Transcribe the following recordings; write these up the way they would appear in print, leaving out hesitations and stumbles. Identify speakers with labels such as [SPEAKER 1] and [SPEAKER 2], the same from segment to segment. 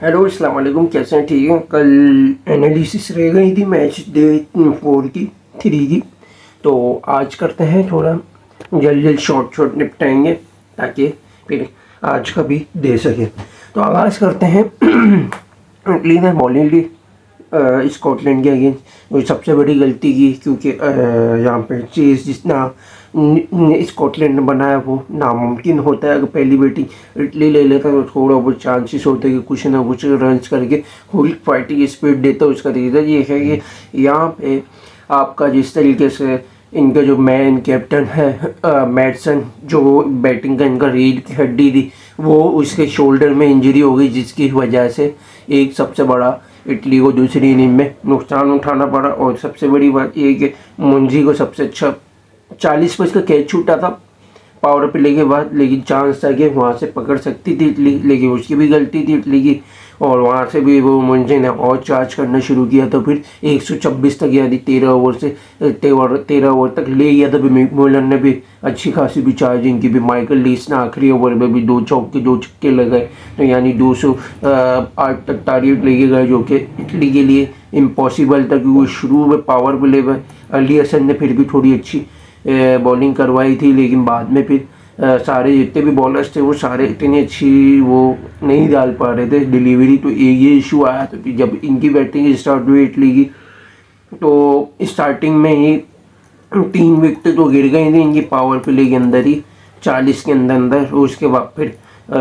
[SPEAKER 1] Hello अस्सलाम वालेकुम, कैसे हैं? ठीक है। कल एनालिसिस रह गई थी मैच डे 4 की 3 की। तो आज करते हैं थोड़ा जल्द शॉर्ट निपटाएंगे ताकि फिर आज का भी दे सके। तो आगाज़ करते हैं इटली ने बॉलिंग ली स्कॉटलैंड के अगेंस्ट। वो सबसे बड़ी गलती की क्योंकि यहाँ पे चेस जितना स्कॉटलैंड ने बनाया वो नामुमकिन होता है। अगर पहली बैटिंग इटली ले लेता तो थोड़ा बहुत चांसेस होते कि कुछ ना कुछ रन्स करके फुल फाइटिंग स्पीड देता। उसका रीज़न ये है कि यहाँ पे आपका जिस तरीके से इनका जो मैन कैप्टन है मैटसन, जो बैटिंग का इनका रीढ़ की हड्डी थी, वो उसके शोल्डर में इंजरी हो गई, जिसकी वजह से एक सबसे बड़ा इटली को दूसरी इनिंग में नुकसान उठाना पड़ा। और सबसे बड़ी बात ये कि मुंजी को सबसे अच्छा 40 पर इसका कैच छूटा था पावर प्ले के बाद, लेकिन चांस था कि वहाँ से पकड़ सकती थी इटली, लेकिन उसकी भी गलती थी इटली की। और वहाँ से भी वो मुंजे ने और चार्ज करना शुरू किया तो फिर 126 तक, यानी 13 ओवर से 13 ओवर तक ले गया था। मिक ने भी अच्छी खासी भी चार्जिंग की भी। माइकल लीस ने आखिरी ओवर में भी 2 चौके 2 छक्के लगाए, तो यानी 208 तक टारगेट लेके गए, जो कि इटली के लिए इम्पॉसिबल था क्योंकि शुरू में पावर प्ले में अली हसन ने फिर भी थोड़ी अच्छी बॉलिंग करवाई थी, लेकिन बाद में फिर सारे जितने भी बॉलर्स थे वो सारे इतनी अच्छी वो नहीं डाल पा रहे थे डिलीवरी। तो ये इशू आया। तो फिर जब इनकी बैटिंग स्टार्ट हुई इटली की, तो स्टार्टिंग में ही 3 विकेट तो गिर गई थी इनकी पावर प्ले के अंदर ही, 40 के अंदर। उसके बाद फिर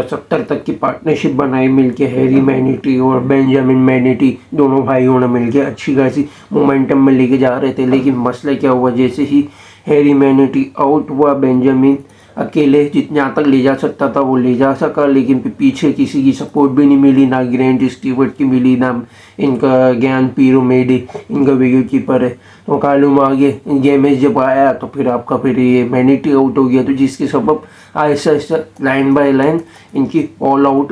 [SPEAKER 1] 70 तक की पार्टनरशिप बनाई मिलके हैरी मैनिटी और बेंजामिन मैनिटी, दोनों भाइयों ने मिलके अच्छी खासी मोमेंटम में लेके जा रहे थे। लेकिन मसला क्या हुआ, जैसे ही हैरी मैनिटी आउट हुआ, बेंजामिन अकेले जितना तक ले जा सकता था वो ले जा सका, लेकिन पीछे किसी की सपोर्ट भी नहीं मिली, ना ग्रेंट स्टीवर्ट की मिली, ना इनका ज्ञान पीरो मेडी, इनका विकेट कीपर है। तो मालूम आगे गेम में जब आया तो फिर आपका फिर ये मैनिटी आउट हो गया, तो जिसके सबब Aahista Aahista line by line इनकी ऑल आउट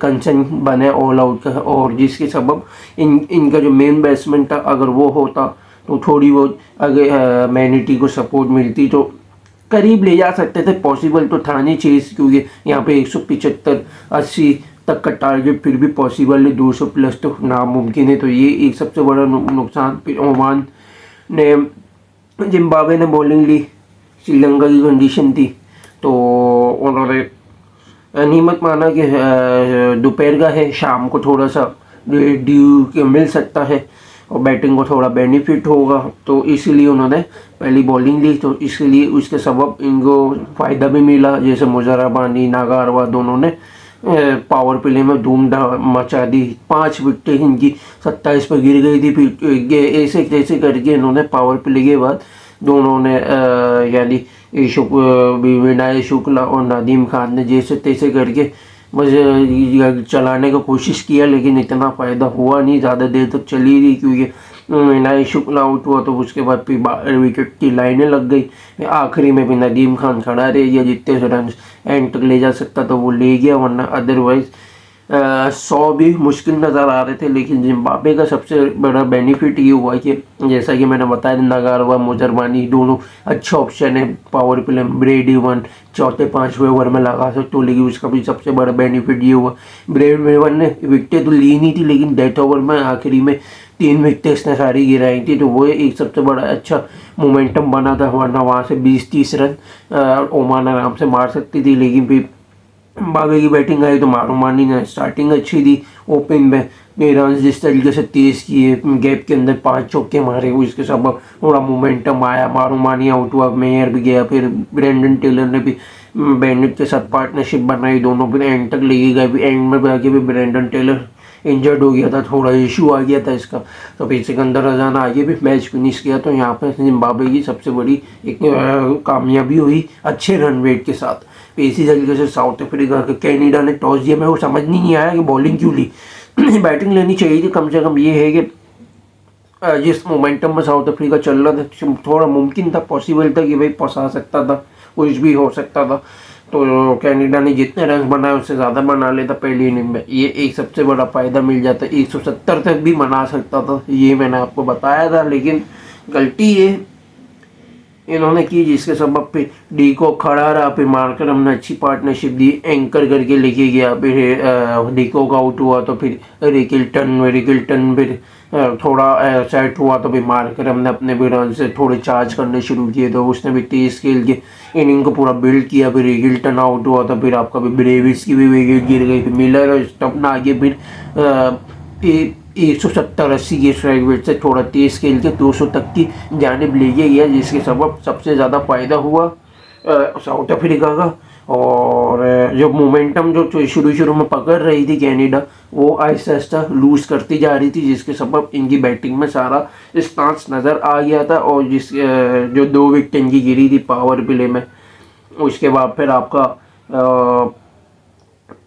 [SPEAKER 1] कंसर्न बने ऑल आउट का। और जिसके सबब इनका जो मेन बैट्समैन था, अगर वो होता तो थोड़ी बहुत अगर मैनिटी को सपोर्ट मिलती तो करीब ले जा सकते थे। पॉसिबल तो था नहीं चेस, क्योंकि यहाँ पे 175-80 तक का टारगेट फिर भी पॉसिबल है, 200 प्लस तो नामुमकिन है। तो ये एक सबसे बड़ा नुकसान। फिर ओमान ने जिम्बाब्वे ने बॉलिंग ली, श्रीलंका की कंडीशन थी, तो उन्होंने नियमित माना कि दोपहर का है, शाम को थोड़ा सा ड्यू मिल सकता है और बैटिंग को थोड़ा बेनिफिट होगा, तो इसीलिए उन्होंने पहली बॉलिंग ली। तो इसलिए उसके सबब इनको फ़ायदा भी मिला। जैसे मुजराबानी, नागारवा दोनों ने पावर प्ले में धूम मचा दी। 5 विकेटें इनकी 27 पर गिर गई थी। फिर ऐसे कैसे करके इन्होंने पावर प्ले के बाद दोनों ने यानी विनय शुक्ला और नदीम खान ने जैसे तैसे करके मुझे चलाने का कोशिश किया, लेकिन इतना फ़ायदा हुआ नहीं, ज़्यादा देर तक चली रही क्योंकि विनय शुक्ला आउट हुआ। तो उसके बाद फिर विकेट की लाइनें लग गई। आखिरी में भी नदीम खान खड़ा रह गया, जितने रन एंड तक ले जा सकता था वो ले गया, वरना अदरवाइज 100 भी मुश्किल नज़र आ रहे थे। लेकिन जिम्बाब्वे का सबसे बड़ा बेनिफिट ये हुआ कि जैसा कि मैंने बताया, नगारवा मुजरबानी दोनों अच्छा ऑप्शन है पावर प्ले में। ब्रेडी वन चौथे 5वें ओवर में लगा सकते हो, लेकिन उसका भी सबसे बड़ा बेनिफिट ये हुआ, ब्रेडी वन ने विकेटें तो ली नहीं थी, लेकिन डेथ ओवर में आखिरी में 3 विकेटें इसने सारी गिराई थी, तो वो एक सबसे बड़ा अच्छा मोमेंटम बना था। वरना वहाँ से 20-30 रन ओमान आराम से मार सकती थी। लेकिन फिर बाबे की बैटिंग आई तो मारूमानी ने स्टार्टिंग अच्छी दी, ओपन में रन जिस तरीके से तेज़ किए, गैप के अंदर 5 चौके मारे, उसके सबब थोड़ा मोमेंटम आया। मारूमानी आउट हुआ, मेयर भी गया, फिर ब्रेंडन टेलर ने भी बेनेट के साथ पार्टनरशिप बनाई, दोनों फिर एंड तक लेके गए। फिर एंड में आके भी ब्रेंडन टेलर इंजर्ड हो गया था, थोड़ा इशू आ गया था इसका, तो फिर सिकंदर रज़ा आगे भी मैच फिनिश किया। तो यहाँ पर जिम्बाब्वे की सबसे बड़ी एक कामयाबी हुई अच्छे रन रेट के साथ। इसी तरीके से साउथ अफ्रीका के कैनेडा ने टॉस दिया, मेरे को समझ नहीं आया कि बॉलिंग क्यों ली बैटिंग लेनी चाहिए थी कम से कम। ये है कि जिस मोमेंटम में साउथ अफ्रीका चल रहा था, थोड़ा मुमकिन था, पॉसिबल था कि भाई फंसा सकता था, कुछ भी हो सकता था। तो कैनेडा ने जितने रन बनाए उससे ज़्यादा बना लेता पहली इनिंग में, ये एक सबसे बड़ा फ़ायदा मिल जाता। 170 तक भी बना सकता था, ये मैंने आपको बताया था, लेकिन गलती ये इन्होंने की, जिसके सबब फिर डी को खड़ा रहा, फिर मार्करम ने अच्छी पार्टनरशिप दी, एंकर करके लेके गया, फिर डिको का आउट हुआ तो फिर रिकिल्टन फिर थोड़ा सेट हुआ तो फिर मार्करम ने अपने भी रन से थोड़े चार्ज करने शुरू किए, तो उसने भी तेज खेल के इनिंग को पूरा बिल्ड किया। फिर रिकिल्टन आउट हुआ तो फिर आपका भी ब्रेविस की भी विकेट गिर गई, फिर मिलर और स्टम्प आगे फिर 170-80 के स्ट्राइक रेट से थोड़ा तेज खेल के 200 तक की जानिब ले गया, जिसके सबब सबसे ज़्यादा फ़ायदा हुआ साउथ अफ्रीका का। और जो मोमेंटम जो शुरू में पकड़ रही थी कनाडा, वो आहिस्ता आहिस्ता लूज़ करती जा रही थी, जिसके सबब इनकी बैटिंग में सारा स्टांस नज़र आ गया था। और जो 2 विकेट इनकी गिरी थी पावर प्ले में, उसके बाद फिर आपका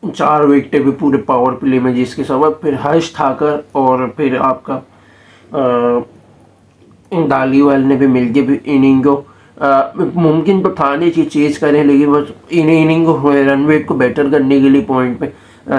[SPEAKER 1] 4 विकेट भी पूरे पावर प्ले में, जिसके सबब फिर हर्ष ठाकर और फिर आपका धालीवाल ने भी मिलके भी इनिंग को मुमकिन तो था नहीं कि चेज करें, लेकिन बस इनिंग को रन रेट को बेटर करने के लिए पॉइंट पे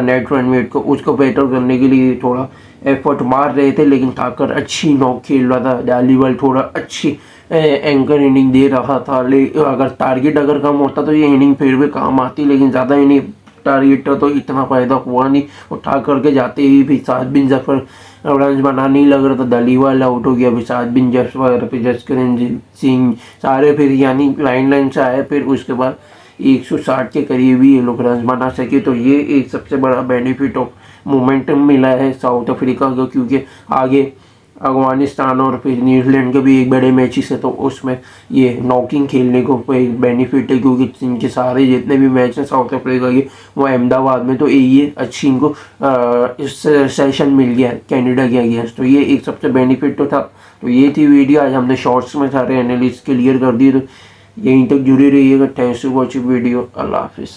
[SPEAKER 1] नेट रन रेट को उसको बेटर करने के लिए थोड़ा एफर्ट मार रहे थे। लेकिन ठाकर अच्छी नॉक खेल रहा था, धालीवाल थोड़ा अच्छी एंकर इनिंग दे रहा था। अगर टारगेट अगर कम होता तो ये इनिंग फिर भी काम आती, लेकिन ज़्यादा इनिंग टारगेट तो इतना फ़ायदा हुआ नहीं। और ठाकर के जाते ही भी सात बिन जफर रन बना नहीं लग रहा था, धालीवाल आउट हो गया, फिर सात बिन जफर, फिर जसकरण सिंह सारे फिर यानी लाइन से आए। फिर उसके बाद 160 के करीब ही ये लोग रन बना सके। तो ये एक सबसे बड़ा बेनिफिट ऑफ मोमेंटम मिला है साउथ अफ्रीका को, क्योंकि आगे अफगानिस्तान और फिर न्यूजीलैंड के भी एक बड़े मैचेस है, तो उसमें ये नॉकिंग खेलने को एक बेनिफिट है, क्योंकि इनके सारे जितने भी मैच हैं साउथ अफ्रीका के वो अहमदाबाद में, तो ये अच्छी इनको इस सेशन मिल गया कनाडा के अगेंस्ट। तो ये एक सबसे बेनिफिट तो था। तो ये थी वीडियो, आज हमने शॉर्ट्स में सारे एनालिस्ट क्लियर कर दिए। तो यहीं तक जुड़े रहिएगा। Thanks for watching video. अल्लाह हाफिज़।